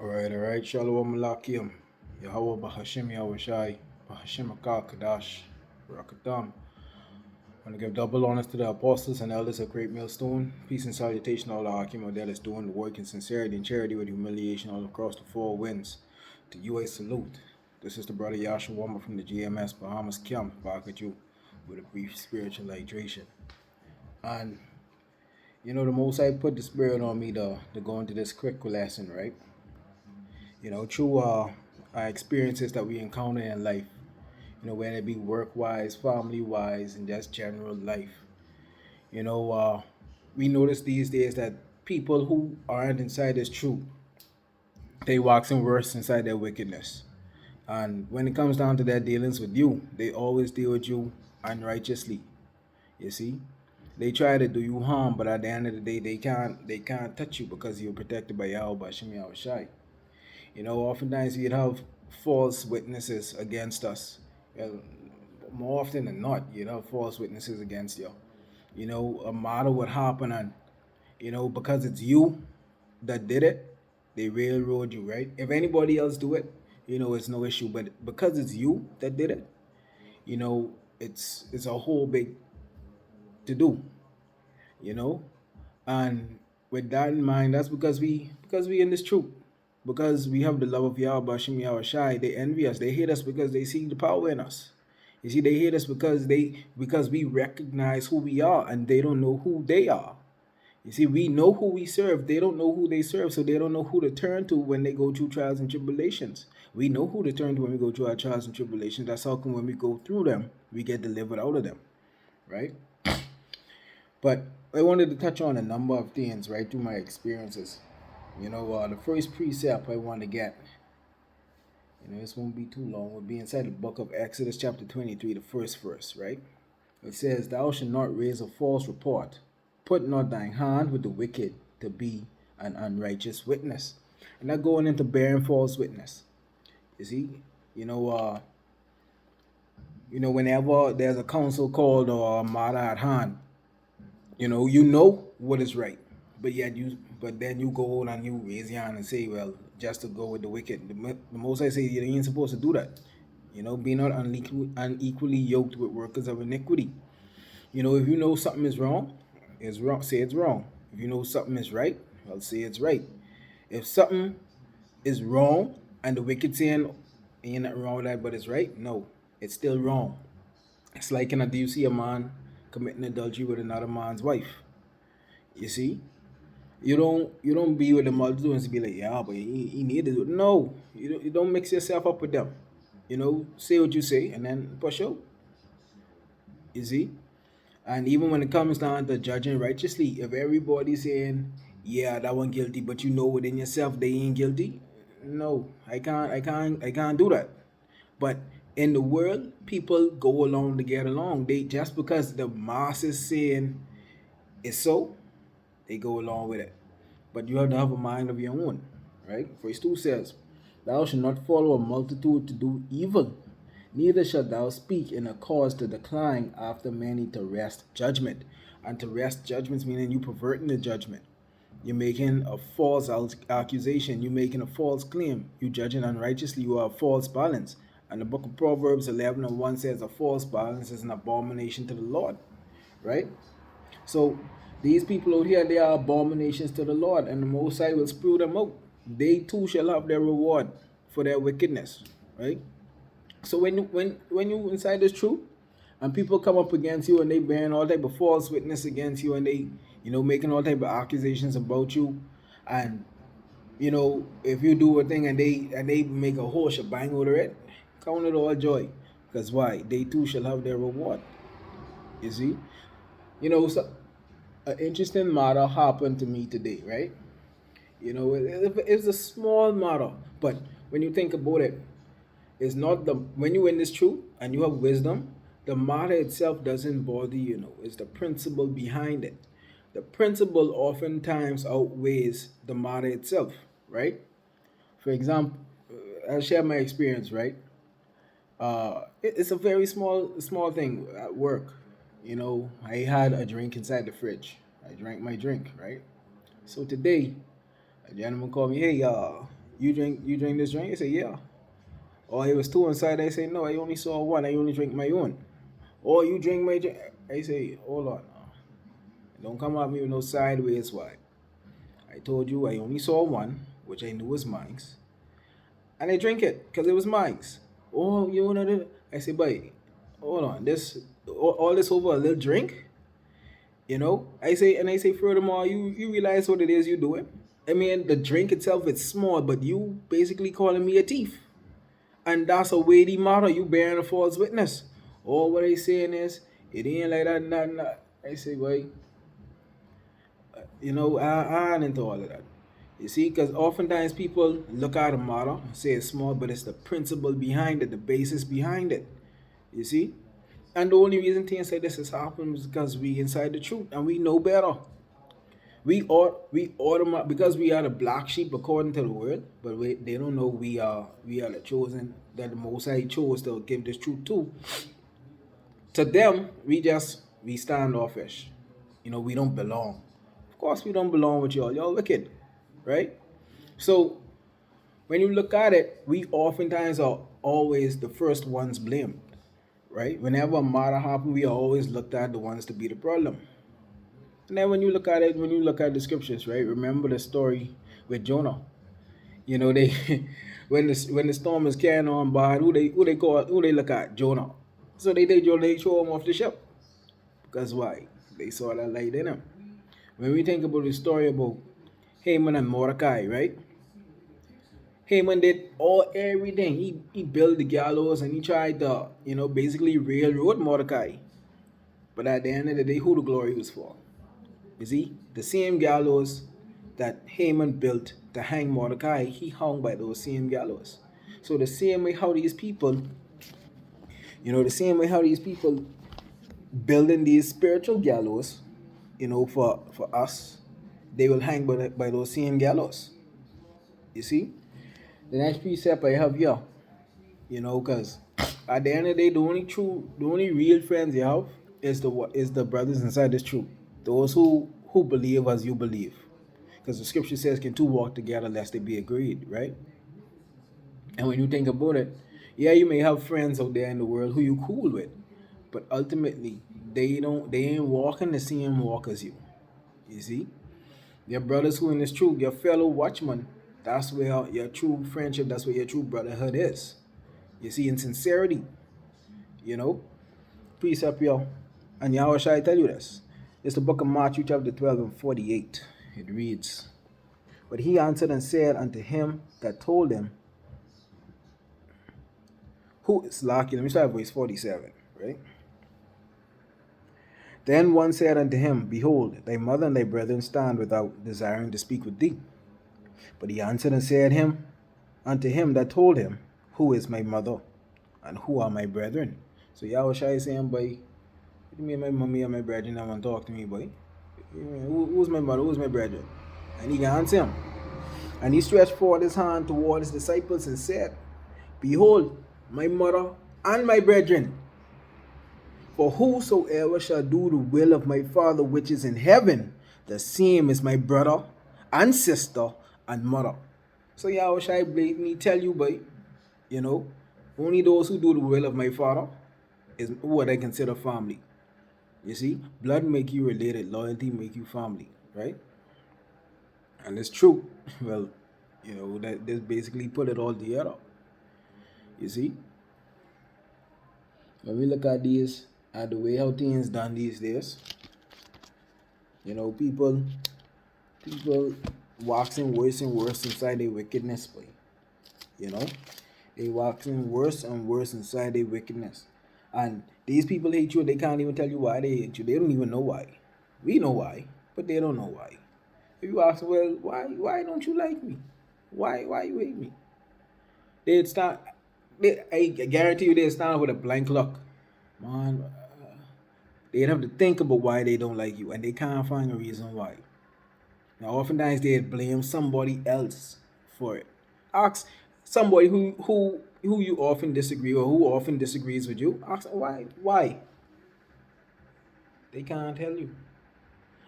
All right. Shalom Malakim. Yahweh Bahashim Yahushai. Bahashim Akar Kadash. Rakatam. I want to give double honors to the apostles and elders of Great Millstone. Peace and salutation to all the Hakim that is doing the work in sincerity and charity with humiliation all across the four winds. To you a salute. This is the brother Yashua Wamba from the GMS Bahamas Camp, back at you with a brief spiritual hydration. And the most I put the spirit on me to go into this quick lesson, right? Through our experiences that we encounter in life, whether it be work wise, family wise, and just general life. We notice these days that people who aren't inside this truth, they waxing worse inside their wickedness. And when it comes down to their dealings with you, they always deal with you unrighteously. You see? They try to do you harm, but at the end of the day, they can't touch you because you're protected by Yahweh Shem Shai. Oftentimes we'd have false witnesses against us. More often than not, you'd have false witnesses against you. A matter would happen, and because it's you that did it, they railroad you, right? If anybody else do it, it's no issue. But because it's you that did it, it's a whole big to do, you know. And with that in mind, that's because we in this truth. Because we have the love of Yahweh Shem Yahweh Shai, they envy us. They hate us because they see the power in us. You see, they hate us because we recognize who we are and they don't know who they are. You see, we know who we serve. They don't know who they serve, so they don't know who to turn to when they go through trials and tribulations. We know who to turn to when we go through our trials and tribulations. That's how come when we go through them, we get delivered out of them, right? But I wanted to touch on a number of things, right, through my experiences. The first precept I want to get, this won't be too long, will be inside the book of Exodus chapter 23, the first verse, right? It says, "Thou shalt not raise a false report. Put not thine hand with the wicked to be an unrighteous witness." And not going into bearing false witness. You see, whenever there's a council called or a matter at hand, you know what is right, but then you go on and you raise your hand and say, well, just to go with the wicked. The most I say, you ain't supposed to do that. Be not unequally yoked with workers of iniquity. If you know something is wrong, say it's wrong. If you know something is right, well, say it's right. If something is wrong and the wicked saying ain't nothing wrong with that, but it's right, no, it's still wrong. It's like, do you see a man committing adultery with another man's wife? You see, you don't be with the multitude and be like, yeah, but he needed it. No, you don't mix yourself up with them. Say what you say and then push out. You see, and even when it comes down to judging righteously, if everybody's saying, yeah, that one guilty, but within yourself they ain't guilty, no, I can't do that. But in the world, people go along to get along. They just because the mass is saying it's so, they go along with it. But you have to have a mind of your own, right? Verse 2 says, "Thou shalt not follow a multitude to do evil, neither shalt thou speak in a cause to decline after many to wrest judgment." And to wrest judgments meaning you perverting the judgment. You're making a false accusation. You're making a false claim. You judging unrighteously. You are a false balance. And the book of Proverbs 11 and 1 says, "A false balance is an abomination to the Lord." Right? So these people out here, they are abominations to the Lord, and the Most High will spew them out. They too shall have their reward for their wickedness. Right? So when you inside this truth, and people come up against you and they bearing all type of false witness against you, and they making all type of accusations about you, and if you do a thing and they make a whole shebang out of it, count it all joy, because why? They too shall have their reward. You see, so an interesting matter happened to me today, right? It's a small matter, but when you think about it, it's not the when you're in this truth and you have wisdom, the matter itself doesn't bother you. It's the principle behind it. The principle oftentimes outweighs the matter itself, right? For example, I'll share my experience, right? It's a very small thing at work. I had a drink inside the fridge. I drank my drink, right? So today, a gentleman called me, "Hey, you drink this drink? I say, yeah. Or it was two inside, I say, no, I only saw one, I only drink my own. Or you drink my drink. I say, hold on. Don't come at me with no sideways why. I told you I only saw one, which I knew was mine's, and I drink it because it was mine's. Oh, you wanna do? I say, boy, hold on. This all this over a little drink, you know? I say furthermore, you realize what it is you doing? I mean, the drink itself is small, but you basically calling me a thief, and that's a weighty matter. You bearing a false witness. All what I saying is, it ain't like that. Not. I say, boy, I ain't into all of that. You see, because oftentimes people look at a model, say it's small, but it's the principle behind it, the basis behind it. You see? And the only reason things like this has happened is because we inside the truth and we know better. We automatic because we are the black sheep according to the world, but they don't know we are the chosen that the Most High chose to give this truth to. To them, we standoffish. We don't belong. Of course, we don't belong with y'all. Y'all wicked, right? So when you look at it, we oftentimes are always the first ones blamed, right? Whenever a matter happens, we are always looked at the ones to be the problem. And then when you look at it, when you look at the scriptures, right? Remember the story with Jonah. They when the storm is carrying on by, who they look at? Jonah. So they throw him off the ship. Because why? They saw that light in him. When we think about the story about Haman and Mordecai, right? Haman did everything. He built the gallows and he tried to, basically railroad Mordecai. But at the end of the day, who the glory was for? You see, the same gallows that Haman built to hang Mordecai, he hung by those same gallows. So the same way how these people, building these spiritual gallows, for us, they will hang by those same gallows. You see? The next precept I have here, because at the end of the day, the only real friends you have is the brothers inside this truth. Those who believe as you believe. Because the scripture says, can two walk together lest they be agreed, right? And when you think about it, yeah, you may have friends out there in the world who you cool with, but ultimately they ain't walking the same walk as you. You see? Your brothers who in this truth, your fellow watchmen, that's where your true friendship, that's where your true brotherhood is. You see, in sincerity, you know, precept, yo. And how shall I tell you this? It's the book of Matthew, chapter 12 and 48. It reads, but he answered and said unto him that told him, who is lucky? Let me start at verse 47, right? Then one said unto him, behold, thy mother and thy brethren stand without, desiring to speak with thee. But he answered and said unto him that told him, who is my mother, and who are my brethren? So Yahushua is saying, boy, me and my mommy and my brethren don't want to talk to me, boy. Who's my mother? Who's my brethren? And he can answer him. And he stretched forth his hand toward his disciples and said, behold, my mother and my brethren. For whosoever shall do the will of my Father which is in heaven, the same is my brother and sister and mother. So Yahushua blatantly tell you, boy, only those who do the will of my Father is what I consider family. You see, blood make you related, loyalty make you family, right? And it's true. Well, that this basically put it all together. You see, when we look at the way how things done these days, people waxing worse and worse inside their wickedness, boy. They waxing worse and worse inside their wickedness. And these people hate you, they can't even tell you why they hate you. They don't even know why. We know why, but they don't know why. If you ask, well, why don't you like me? Why you hate me? I guarantee you they'd stand with a blank look. Man, they'd have to think about why they don't like you, and they can't find a reason why. Now, oftentimes they'd blame somebody else for it. Ask somebody who you often disagree or who often disagrees with you. Ask them why. Why? They can't tell you.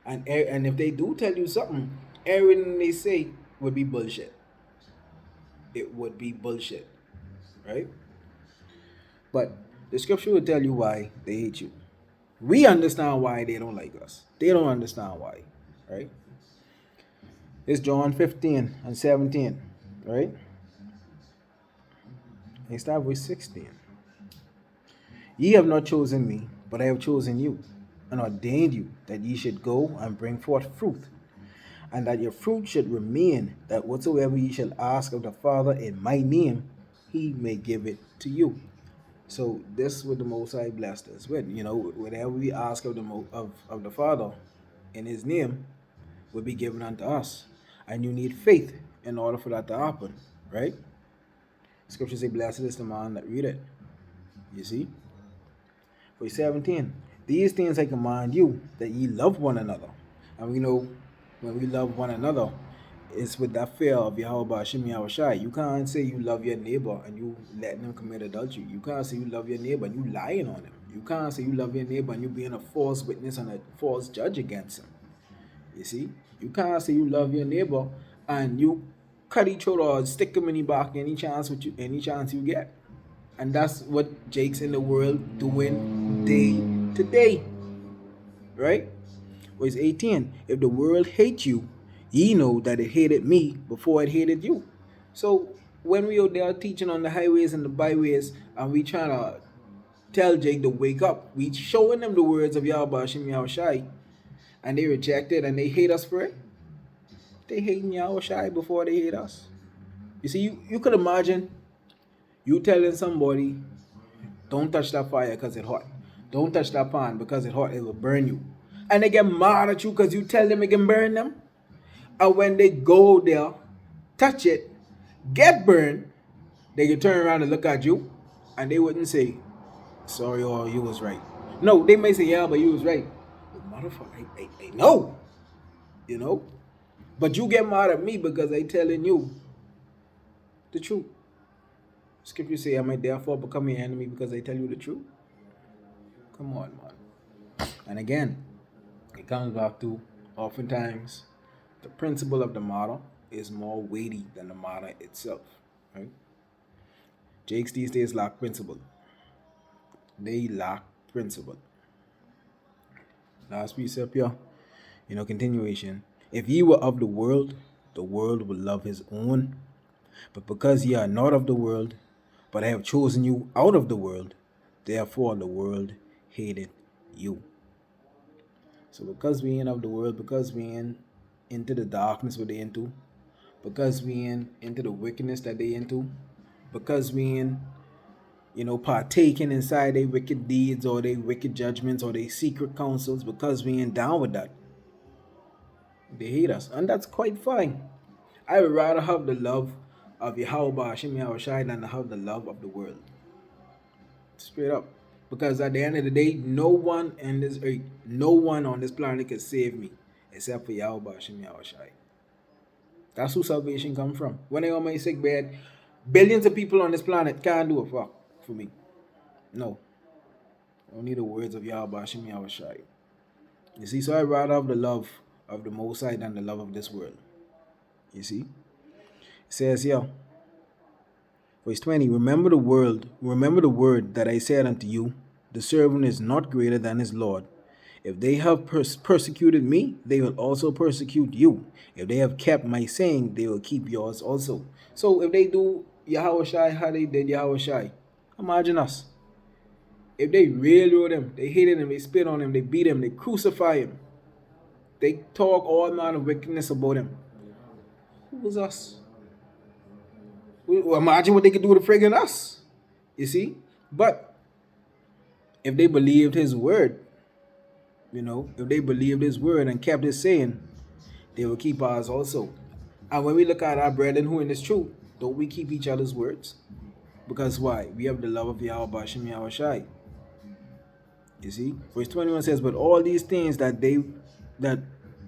And if they do tell you something, everything they say would be bullshit. it would be bullshit, right? But the scripture will tell you why they hate you. We understand why they don't like us. They don't understand why, right? It's John 15 and 17, right? And start with 16. Ye have not chosen me, but I have chosen you, and ordained you that ye should go and bring forth fruit, and that your fruit should remain, that whatsoever ye shall ask of the Father in my name, he may give it to you. So this is what the Most High blessed us with. Whatever we ask of of the Father in his name will be given unto us. And you need faith in order for that to happen, right? Scripture say, blessed is the man that read it. You see? Verse 17. These things I command you, that ye love one another. And we know when we love one another, it's with that fear of Yahweh Hashem Yahushai. You can't say you love your neighbor and you letting him commit adultery. You can't say you love your neighbor and you lying on him. You can't say you love your neighbor and you being a false witness and a false judge against him. You see? You can't say you love your neighbor and you cut each other or stick him in the back any chance you get. And that's what Jake's in the world doing day to day. Right? Verse 18. If the world hates you, ye know that it hated me before it hated you. So when we are there teaching on the highways and the byways and we trying to tell Jake to wake up, we showing them the words of Yahweh Hashem Yahushai, and they reject it and they hate us for it. They hating Yahushai before they hate us. You see, you could imagine you telling somebody, don't touch that fire because it's hot. Don't touch that pan because it's hot, it will burn you. And they get mad at you because you tell them it can burn them. And when they go there, touch it, get burned, they can turn around and look at you and they wouldn't say, sorry, or you was right. No, they may say, yeah, but you was right. Motherfucker, I know. But you get mad at me because I telling you the truth. Scripture say, am I therefore become your enemy because I tell you the truth? Come on, man. And again, it comes back to oftentimes the principle of the matter is more weighty than the matter itself. Right? Jakes these days lack principle. They lack principle. Last precept here, continuation. If ye were of the world would love his own. But because ye are not of the world, but I have chosen you out of the world, therefore the world hated you. So because we ain't of the world, because we ain't into the darkness what they into, because we ain't into the wickedness that they into, because we ain't, partaking inside their wicked deeds or their wicked judgments or their secret counsels, because we ain't down with that, they hate us. And that's quite fine. I would rather have the love of Yahweh Hashem Yahushai than to have the love of the world. Straight up. Because at the end of the day, no one on this planet can save me except for Yahweh Hashem Yahushai. That's who salvation comes from. When I'm on my sick bed, billions of people on this planet can't do a fuck for me. No. I don't need the words of Yahweh Hashem Yahushai. You see, so I'd rather have the love of the Most High than the love of this world. You see? It says here, verse 20, remember the word that I said unto you, the servant is not greater than his Lord. If they have persecuted me, they will also persecute you. If they have kept my saying, they will keep yours also. So if they do Yahushai how they did Yahushai, imagine us. If they railroad him, they hated him, they spit on him, they beat him, they crucify him, they talk all manner of wickedness about him. Who was us? Imagine what they could do to friggin' us. You see? But if they believed his word, if they believed his word and kept his saying, they will keep ours also. And when we look at our brethren who in this truth, don't we keep each other's words? Because why? We have the love of Yahweh Hashem Yahushai. You see? Verse 21 says, but all these things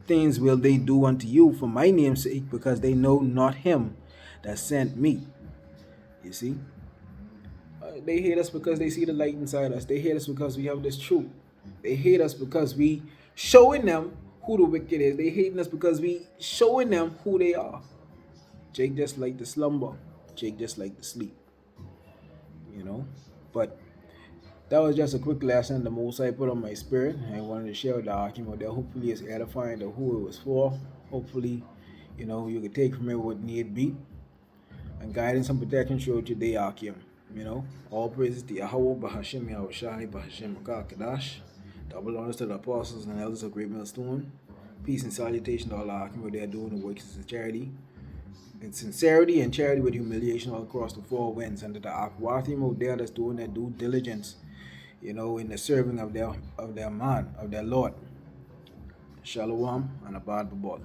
things will they do unto you for my name's sake, because they know not him that sent me. You see? They hate us because they see the light inside us. They hate us because we have this truth. They hate us because we showing them who the wicked is. They hating us because we showing them who they are. Jake just like the slumber. Jake just like to sleep, you know. But that was just a quick lesson the most I put on my spirit. I wanted to share with the argument that hopefully it's edifying to who it was for. Hopefully, you could take from it what need be. And guidance and protection throughout your day, Akim. All praises to Yahweh, Bahashim, Yahushai, Bahashim, Kadash. Double honors to the apostles and elders of Great Millstone. Peace and salutation to all Akim, what they're doing the works of sincerity. And sincerity and charity with humiliation all across the four winds. And to the Akwathim out there that's doing their due diligence, in the serving of their man, of their Lord. Shalom and Abad Babal.